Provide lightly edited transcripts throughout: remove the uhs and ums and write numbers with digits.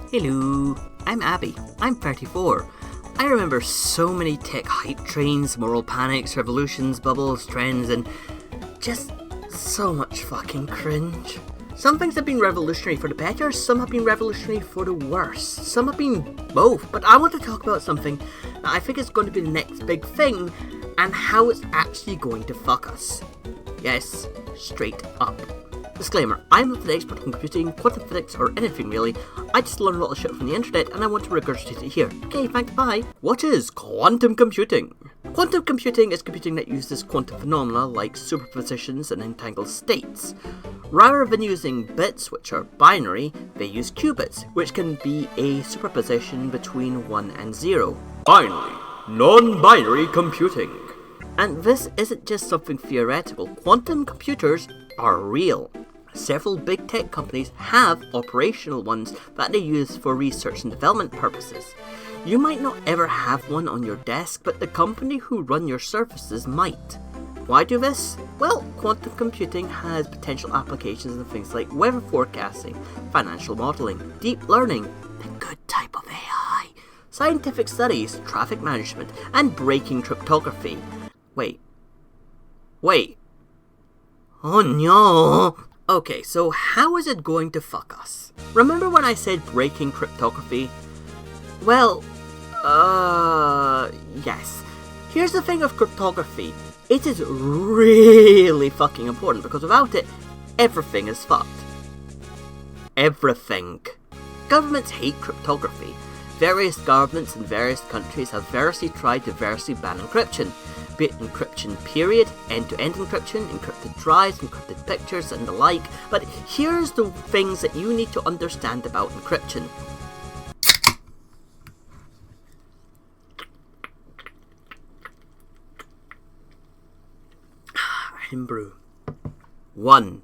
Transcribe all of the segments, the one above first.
Hello, I'm Abby. I'm 34. I remember so many tech hype trains, moral panics, revolutions, bubbles, trends, and just so much fucking cringe. Some things have been revolutionary for the better, some have been revolutionary for the worse, some have been both, but I want to talk about something that I think is going to be the next big thing, and how it's actually going to fuck us. Yes, straight up. Disclaimer, I'm not an expert on computing, quantum physics, or anything really. I just learned a lot of shit from the internet and I want to regurgitate it here. Okay, thanks, bye. What is quantum computing? Quantum computing is computing that uses quantum phenomena like superpositions and entangled states. Rather than using bits, which are binary, they use qubits, which can be a superposition between 1 and 0. Finally, non-binary computing. And this isn't just something theoretical. Quantum computers are real. Several big tech companies have operational ones that they use for research and development purposes. You might not ever have one on your desk, but the company who run your services might. Why do this? Well, quantum computing has potential applications in things like weather forecasting, financial modelling, deep learning, the good type of AI, scientific studies, traffic management, and breaking cryptography. Wait. Oh no! Okay, so how is it going to fuck us? Remember when I said breaking cryptography? Well, yes. Here's the thing of cryptography. It is really fucking important because without it, everything is fucked. Everything. Governments hate cryptography. Various governments in various countries have variously tried to variously ban encryption. Be it encryption period, end-to-end encryption, encrypted drives, encrypted pictures, and the like. But here's the things that you need to understand about encryption. Brew. 1.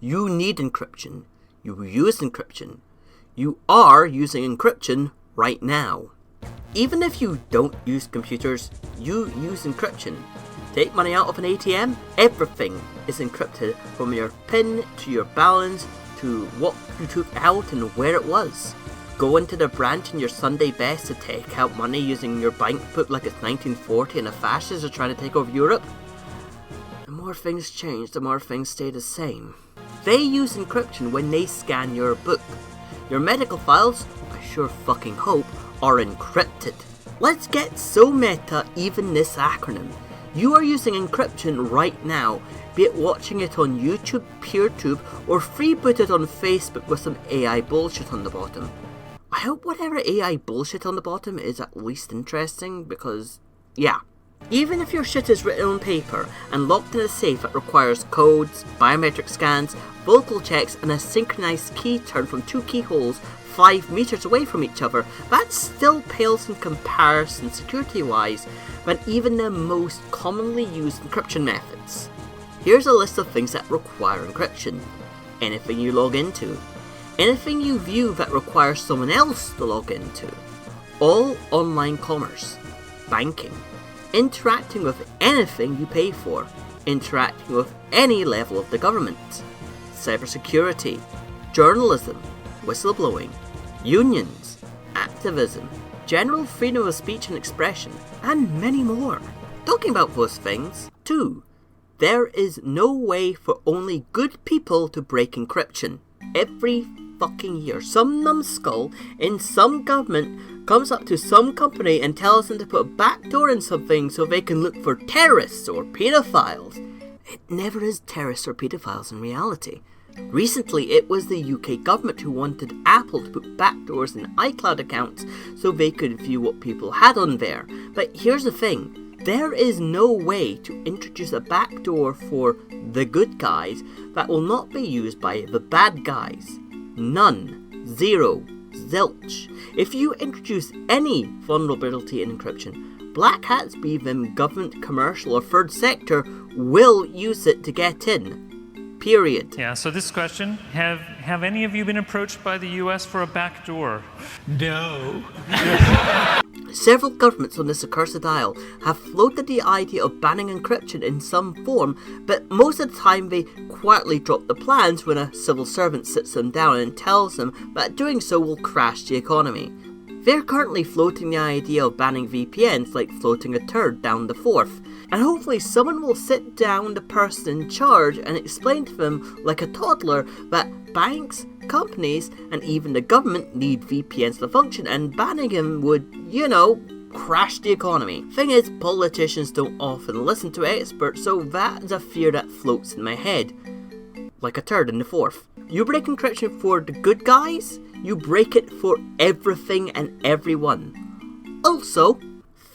You need encryption. You use encryption. You are using encryption right now. Even if you don't use computers, you use encryption. Take money out of an ATM, everything is encrypted from your PIN to your balance to what you took out and where it was. Go into the branch in your Sunday best to take out money using your bank book like it's 1940 and the fascists are trying to take over Europe. The more things change, the more things stay the same. They use encryption when they scan your book. Your medical files, I sure fucking hope, are encrypted. Let's get so meta, even this acronym. You are using encryption right now, be it watching it on YouTube, PeerTube, or freebooted on Facebook with some AI bullshit on the bottom. I hope whatever AI bullshit on the bottom is at least interesting, because, yeah. Even if your shit is written on paper and locked in a safe that requires codes, biometric scans, vocal checks, and a synchronized key turn from 2 keyholes 5 meters away from each other, that still pales in comparison security-wise than even the most commonly used encryption methods. Here's a list of things that require encryption. Anything you log into. Anything you view that requires someone else to log into. All online commerce. Banking. Interacting with anything you pay for. Interacting with any level of the government. Cybersecurity. Journalism. Whistleblowing. Unions, activism, general freedom of speech and expression, and many more. Talking about those things, 2. There is no way for only good people to break encryption. Every fucking year, some numbskull in some government comes up to some company and tells them to put a backdoor in something so they can look for terrorists or pedophiles. It never is terrorists or pedophiles in reality. Recently, it was the UK government who wanted Apple to put backdoors in iCloud accounts so they could view what people had on there. But here's the thing, there is no way to introduce a backdoor for the good guys that will not be used by the bad guys. None. Zero. Zilch. If you introduce any vulnerability in encryption, black hats, be them government, commercial or third sector, will use it to get in. Period. Yeah, so this question, have any of you been approached by the US for a backdoor? No. Several governments on this accursed isle have floated the idea of banning encryption in some form, but most of the time they quietly drop the plans when a civil servant sits them down and tells them that doing so will crash the economy. They're currently floating the idea of banning VPNs like floating a turd down the Forth, and hopefully someone will sit down the person in charge and explain to them like a toddler that banks, companies, and even the government need VPNs to function, and banning them would, crash the economy. Thing is, politicians don't often listen to experts, so that is a fear that floats in my head. Like a turd in the Forth. You break encryption for the good guys, you break it for everything and everyone. Also,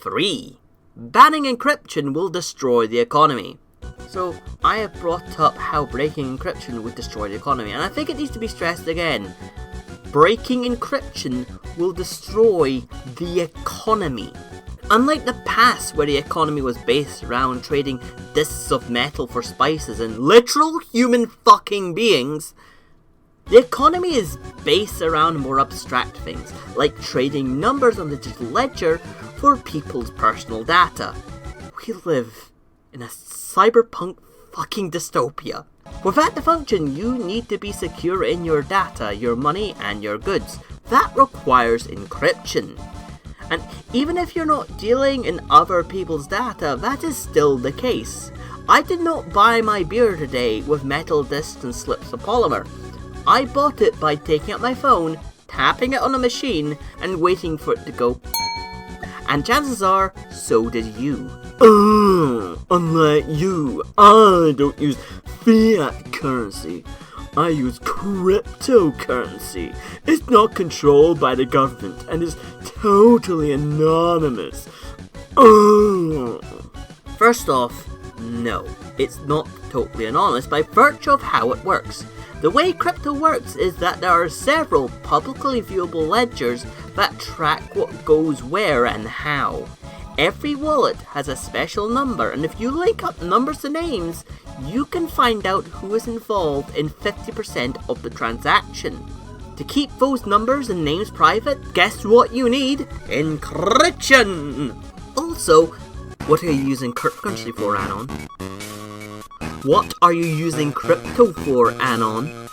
3. Banning encryption will destroy the economy. So, I have brought up how breaking encryption would destroy the economy, and I think it needs to be stressed again. Breaking encryption will destroy the economy. Unlike the past, where the economy was based around trading discs of metal for spices and literal human fucking beings, the economy is based around more abstract things, like trading numbers on the digital ledger for people's personal data. We live in a cyberpunk fucking dystopia. For that to function, you need to be secure in your data, your money, and your goods. That requires encryption. And even if you're not dealing in other people's data, that is still the case. I did not buy my beer today with metal discs and slips of polymer. I bought it by taking out my phone, tapping it on a machine, and waiting for it to go. And chances are, so did you. Unlike you, I don't use fiat currency. I use cryptocurrency. It's not controlled by the government and is totally anonymous. First off, no, it's not totally anonymous by virtue of how it works. The way crypto works is that there are several publicly viewable ledgers that track what goes where and how. Every wallet has a special number, and if you link up numbers to names, you can find out who is involved in 50% of the transaction. To keep those numbers and names private, guess what you need? Encryption! Also, what are you using cryptocurrency for, Anon? What are you using crypto for, Anon?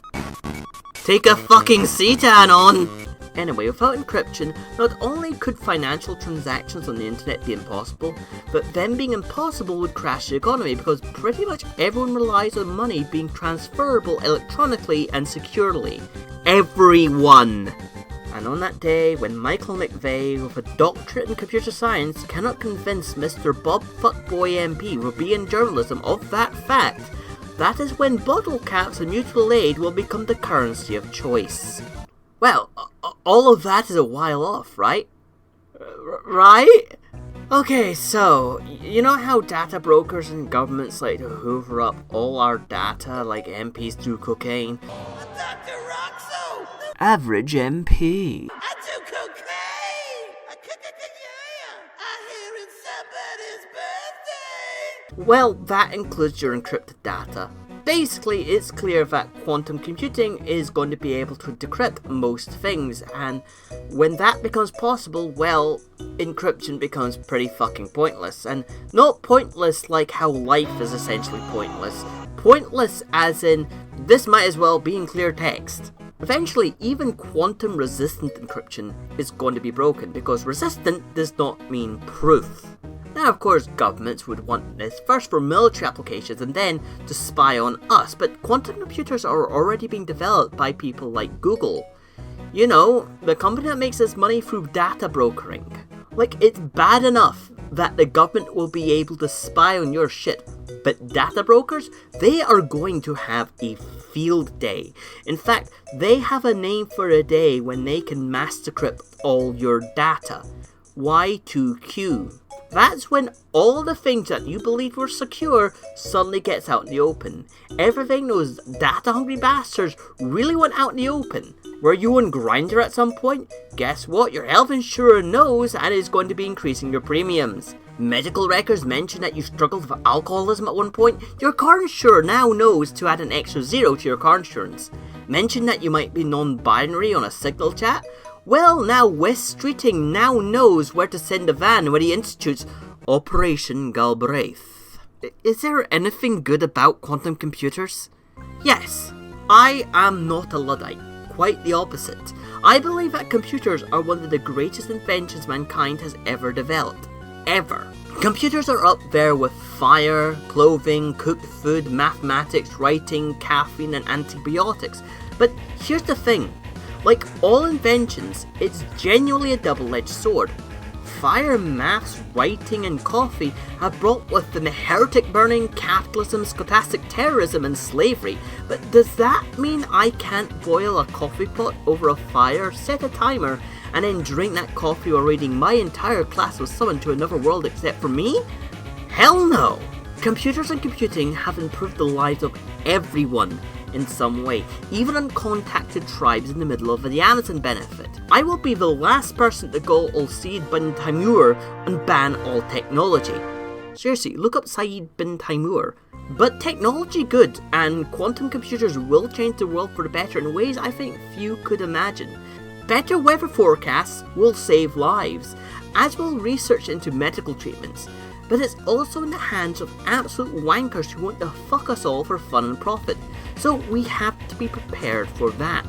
Take a fucking seat, Anon! Anyway, without encryption, not only could financial transactions on the internet be impossible, but them being impossible would crash the economy because pretty much everyone relies on money being transferable electronically and securely. Everyone! And on that day, when Michael McVeigh, with a doctorate in computer science, cannot convince Mr. Bob Fuckboy MP with BN journalism of that fact, that is when bottle caps and mutual aid will become the currency of choice. Well, all of that is a while off, right? Right? Okay, so, you know how data brokers and governments like to hoover up all our data like MPs do cocaine? Dr. Roxo! Average MP. I do cocaine! I hear it's somebody's birthday! Well, that includes your encrypted data. Basically, it's clear that quantum computing is going to be able to decrypt most things, and when that becomes possible, well, encryption becomes pretty fucking pointless. And not pointless like how life is essentially pointless. Pointless as in, this might as well be in clear text. Eventually, even quantum-resistant encryption is going to be broken, because resistant does not mean proof. Now, of course, governments would want this first for military applications and then to spy on us, but quantum computers are already being developed by people like Google. You know, the company that makes its money through data brokering. Like, it's bad enough that the government will be able to spy on your shit, but data brokers, they are going to have a field day. In fact, they have a name for a day when they can mass decrypt all your data. Y2Q. That's when all the things that you believed were secure suddenly gets out in the open. Everything those data-hungry bastards really want out in the open. Were you on Grindr at some point? Guess what? Your health insurer knows and is going to be increasing your premiums. Medical records mention that you struggled with alcoholism at one point. Your car insurer now knows to add an extra 0 to your car insurance. Mention that you might be non-binary on a Signal chat. Well, now West Streeting now knows where to send a van when he institutes Operation Galbraith. Is there anything good about quantum computers? Yes, I am not a Luddite. Quite the opposite. I believe that computers are one of the greatest inventions mankind has ever developed. Ever. Computers are up there with fire, clothing, cooked food, mathematics, writing, caffeine, and antibiotics. But here's the thing. Like all inventions, it's genuinely a double-edged sword. Fire, maths, writing, and coffee have brought with them heretic burning, capitalism, scholastic terrorism, and slavery. But does that mean I can't boil a coffee pot over a fire, set a timer, and then drink that coffee while reading my entire class was summoned to another world except for me? Hell no! Computers and computing have improved the lives of everyone in some way, even uncontacted tribes in the middle of the Amazon benefit. I will be the last person to go all Saeed bin Taimur and ban all technology. Seriously, look up Saeed bin Taimur. But technology good, and quantum computers will change the world for the better in ways I think few could imagine. Better weather forecasts will save lives, as will research into medical treatments. But it's also in the hands of absolute wankers who want to fuck us all for fun and profit. So we have to be prepared for that.